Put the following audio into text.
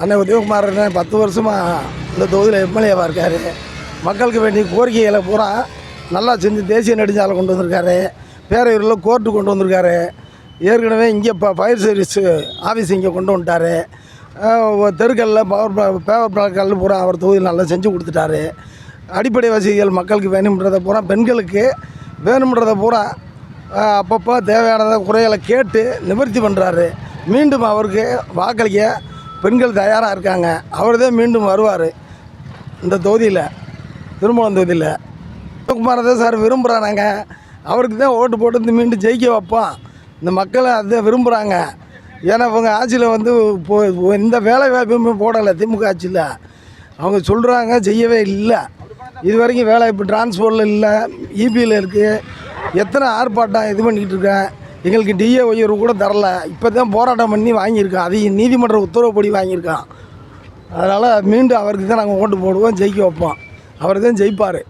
அண்ணன் உதயகுமார் 10 வருஷமாக இந்த தொகுதியில் எம்எல்ஏவாக இருக்கார். மக்களுக்கு வேண்டிய கோரிக்கைகளை பூரா நல்லா செஞ்சு தேசிய நெடுஞ்சாலை கொண்டு வந்திருக்காரு. பேரையூரில் கோர்ட்டு கொண்டு வந்திருக்காரு. ஏற்கனவே இங்கே ஃபயர் சர்வீஸ் ஆஃபீஸ் இங்கே கொண்டு வந்துட்டார். தெருக்களில் பேவர் பிளாக்கல் பூரா அவர் தொகுதியில் நல்லா செஞ்சு கொடுத்துட்டாரு. அடிப்படை வசதிகள் மக்களுக்கு வேணும்ன்றதை பூரா, பெண்களுக்கு வேணும்ன்றதை பூரா அப்பப்போ தேவையானதை குறைகளை கேட்டு நிவர்த்தி பண்ணுறாரு. மீண்டும் அவருக்கு வாக்களிக்க பெண்கள் தயாராக இருக்காங்க. அவர் தான் மீண்டும் வருவார் இந்த தொகுதியில், திருமணம் தொகுதியில். உதயகுமார் தான் சார் விரும்புகிறோம். நாங்கள் அவருக்கு தான் ஓட்டு போட்டு மீண்டும் ஜெயிக்க வைப்போம். இந்த மக்களை அதுதான் விரும்புகிறாங்க. ஏன்னா இவங்க ஆட்சியில் வந்து இந்த வேலை வாய்ப்புமே போடலை. திமுக ஆட்சியில் அவங்க சொல்கிறாங்க, செய்யவே இல்லை. இது வரைக்கும் வேலை இப்போ டிரான்ஸ்போர்ட்டில் இல்லை, இபியில் இருக்குது. எத்தனை ஆர்ப்பாட்டம் இது பண்ணிக்கிட்டு இருக்கேன். எங்களுக்கு டிஏ உயர்வு கூட தரல. இப்போ தான் போராட்டம் பண்ணி வாங்கியிருக்கோம். அதையும் நீதிமன்ற உத்தரவுப்படி வாங்கியிருக்கோம். அதனால் மீண்டும் அவருக்கு தான் நாங்கள் ஓட்டு போடுவோம், ஜெயிக்க வைப்போம். அவர் தான் ஜெயிப்பார்.